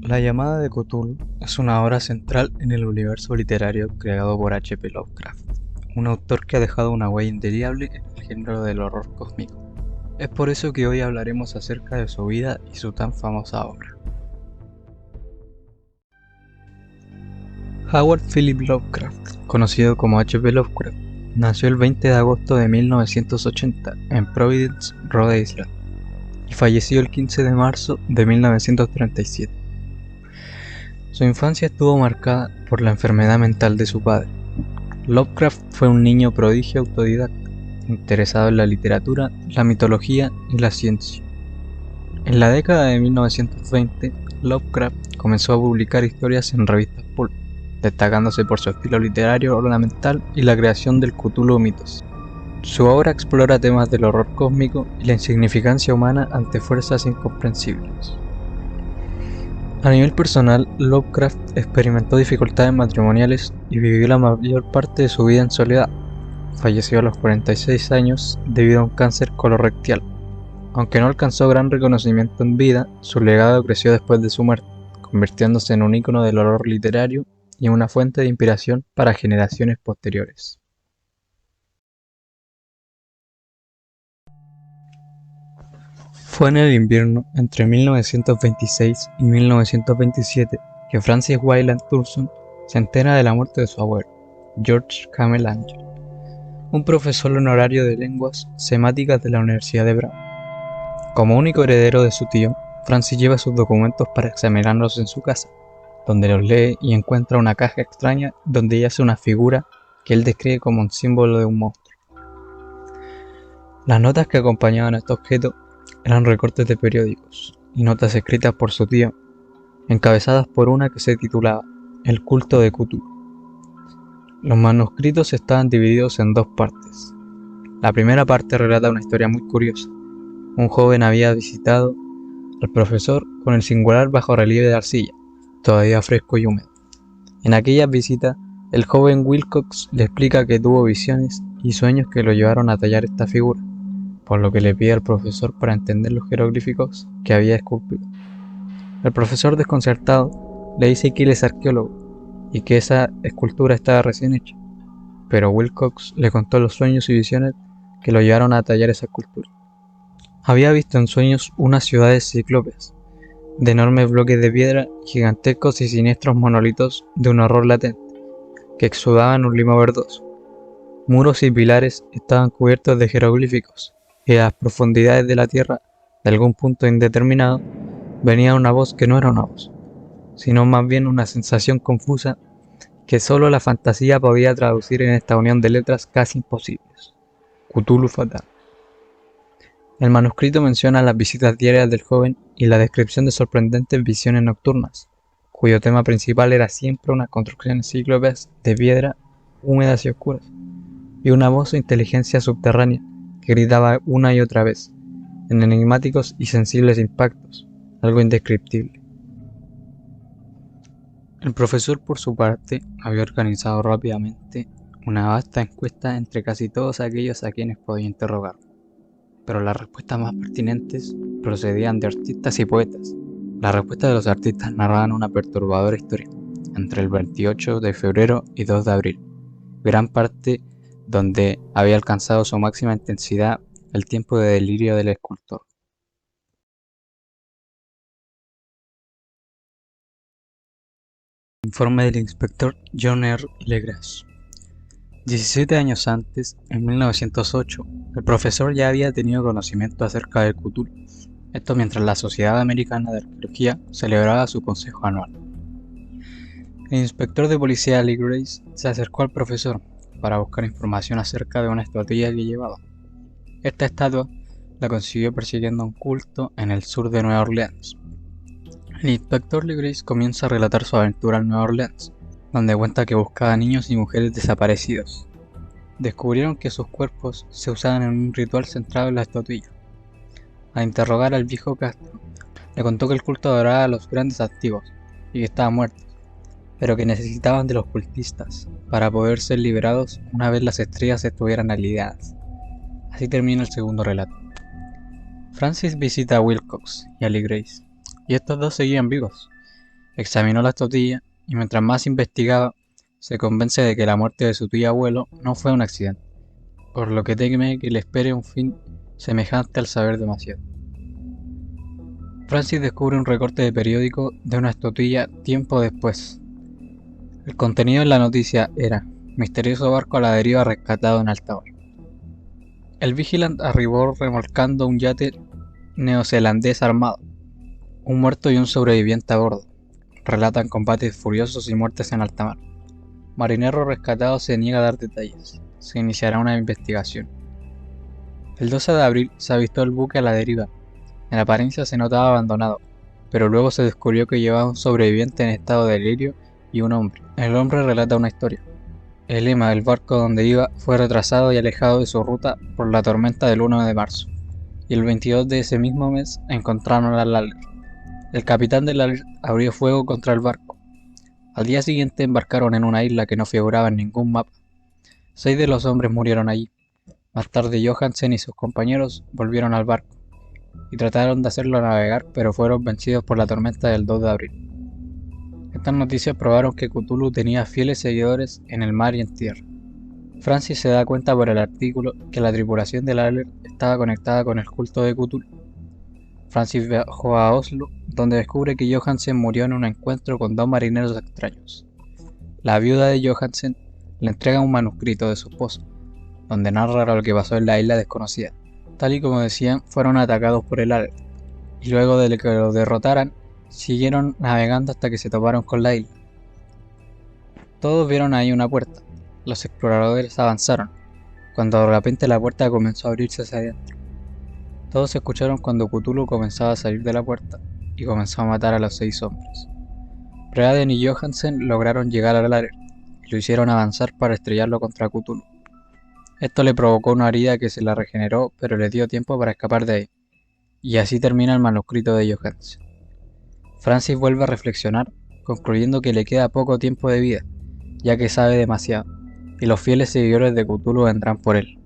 La llamada de Cthulhu es una obra central en el universo literario creado por H. P. Lovecraft, un autor que ha dejado una huella indeleble en el género del horror cósmico. Es por eso que hoy hablaremos acerca de su vida y su tan famosa obra. Howard Philip Lovecraft, conocido como H. P. Lovecraft, nació el 20 de agosto de 1980 en Providence, Rhode Island, y falleció el 15 de marzo de 1937. Su infancia estuvo marcada por la enfermedad mental de su padre. Lovecraft fue un niño prodigio autodidacta, interesado en la literatura, la mitología y la ciencia. En la década de 1920, Lovecraft comenzó a publicar historias en revistas pulp, destacándose por su estilo literario ornamental y la creación del Cthulhu Mythos. Su obra explora temas del horror cósmico y la insignificancia humana ante fuerzas incomprensibles. A nivel personal, Lovecraft experimentó dificultades matrimoniales y vivió la mayor parte de su vida en soledad. Falleció a los 46 años debido a un cáncer colorectal. Aunque no alcanzó gran reconocimiento en vida, su legado creció después de su muerte, convirtiéndose en un ícono del horror literario y en una fuente de inspiración para generaciones posteriores. Fue en el invierno entre 1926 y 1927 que Francis Wayland Thurston se entera de la muerte de su abuelo, George Camel Angel, un profesor honorario de lenguas semáticas de la Universidad de Brown. Como único heredero de su tío, Francis lleva sus documentos para examinarlos en su casa, donde los lee y encuentra una caja extraña donde yace una figura que él describe como un símbolo de un monstruo. Las notas que acompañaban a este objeto eran recortes de periódicos y notas escritas por su tío, encabezadas por una que se titulaba El culto de Cthulhu. Los manuscritos estaban divididos en dos partes. La primera parte relata una historia muy curiosa. Un joven había visitado al profesor con el singular bajorrelieve de arcilla, todavía fresco y húmedo. En aquella visita, el joven Wilcox le explica que tuvo visiones y sueños que lo llevaron a tallar esta figura, por lo que le pide al profesor para entender los jeroglíficos que había esculpido. El profesor, desconcertado, le dice que él es arqueólogo y que esa escultura estaba recién hecha, pero Wilcox le contó los sueños y visiones que lo llevaron a tallar esa escultura. Había visto en sueños unas ciudades cíclopes, de enormes bloques de piedra, gigantescos y siniestros monolitos de un horror latente, que exudaban un limo verdoso. Muros y pilares estaban cubiertos de jeroglíficos, y a las profundidades de la tierra, de algún punto indeterminado, venía una voz que no era una voz, sino más bien una sensación confusa que solo la fantasía podía traducir en esta unión de letras casi imposibles. Cthulhu Fatal. El manuscrito menciona las visitas diarias del joven y la descripción de sorprendentes visiones nocturnas, cuyo tema principal era siempre unas construcciones cíclopes de piedra húmedas y oscuras, y una voz o inteligencia subterránea que gritaba una y otra vez, en enigmáticos y sensibles impactos, algo indescriptible. El profesor, por su parte, había organizado rápidamente una vasta encuesta entre casi todos aquellos a quienes podía interrogar, pero las respuestas más pertinentes procedían de artistas y poetas. Las respuestas de los artistas narraban una perturbadora historia, entre el 28 de febrero y 2 de abril, gran parte donde había alcanzado su máxima intensidad el tiempo de delirio del escultor. Informe del inspector John R. Legras. 17 años antes, en 1908, el profesor ya había tenido conocimiento acerca del Cthulhu, esto mientras la Sociedad Americana de Arqueología celebraba su consejo anual. El inspector de policía Lee Grace se acercó al profesor para buscar información acerca de una estatuilla que llevaba. Esta estatua la consiguió persiguiendo un culto en el sur de Nueva Orleans. El inspector Lee Grace comienza a relatar su aventura en Nueva Orleans, donde cuenta que buscaba niños y mujeres desaparecidos. Descubrieron que sus cuerpos se usaban en un ritual centrado en la estatuilla. Al interrogar al viejo Castro, le contó que el culto adoraba a los grandes antiguos y que estaban muertos, pero que necesitaban de los cultistas para poder ser liberados una vez las estrellas estuvieran alineadas. Así termina el segundo relato. Francis visita a Wilcox y a Lee Grace, y estos dos seguían vivos, Examinó la estotilla y mientras más investigaba, se convence de que la muerte de su tío abuelo no fue un accidente, por lo que teme que le espere un fin semejante al saber demasiado. Francis descubre un recorte de periódico de una estotilla tiempo después. El contenido en la noticia era: misterioso barco a la deriva rescatado en alta mar. El Vigilant arribó remolcando un yate neozelandés armado. Un muerto y un sobreviviente a bordo. Relatan combates furiosos y muertes en alta mar. Marinero rescatado se niega a dar detalles. Se iniciará una investigación. El 12 de abril se avistó el buque a la deriva. En apariencia se notaba abandonado, pero luego se descubrió que llevaba un sobreviviente en estado de delirio y un hombre. El hombre relata una historia. El lema del barco donde iba fue retrasado y alejado de su ruta por la tormenta del 1 de marzo, y el 22 de ese mismo mes encontraron al Alert. El capitán del Alert abrió fuego contra el barco. Al día siguiente embarcaron en una isla que no figuraba en ningún mapa. 6 de los hombres murieron allí. Más tarde Johansen y sus compañeros volvieron al barco y trataron de hacerlo navegar, pero fueron vencidos por la tormenta del 2 de abril. Estas noticias probaron que Cthulhu tenía fieles seguidores en el mar y en tierra. Francis se da cuenta por el artículo que la tripulación del Alert estaba conectada con el culto de Cthulhu. Francis viajó a Oslo, donde descubre que Johansen murió en un encuentro con dos marineros extraños. La viuda de Johansen le entrega un manuscrito de su esposo, donde narra lo que pasó en la isla desconocida. Tal y como decían, fueron atacados por el Alert, y luego de que lo derrotaran, siguieron navegando hasta que se toparon con la isla. Todos vieron ahí una puerta. Los exploradores avanzaron, cuando de repente la puerta comenzó a abrirse hacia adentro. Todos escucharon cuando Cthulhu comenzaba a salir de la puerta y comenzó a matar a los 6 hombres. Preaden y Johansen lograron llegar al Alert y lo hicieron avanzar para estrellarlo contra Cthulhu. Esto le provocó una herida que se la regeneró, pero le dio tiempo para escapar de ahí. Y así termina el manuscrito de Johansen. Francis vuelve a reflexionar, concluyendo que le queda poco tiempo de vida, ya que sabe demasiado, y los fieles seguidores de Cthulhu vendrán por él.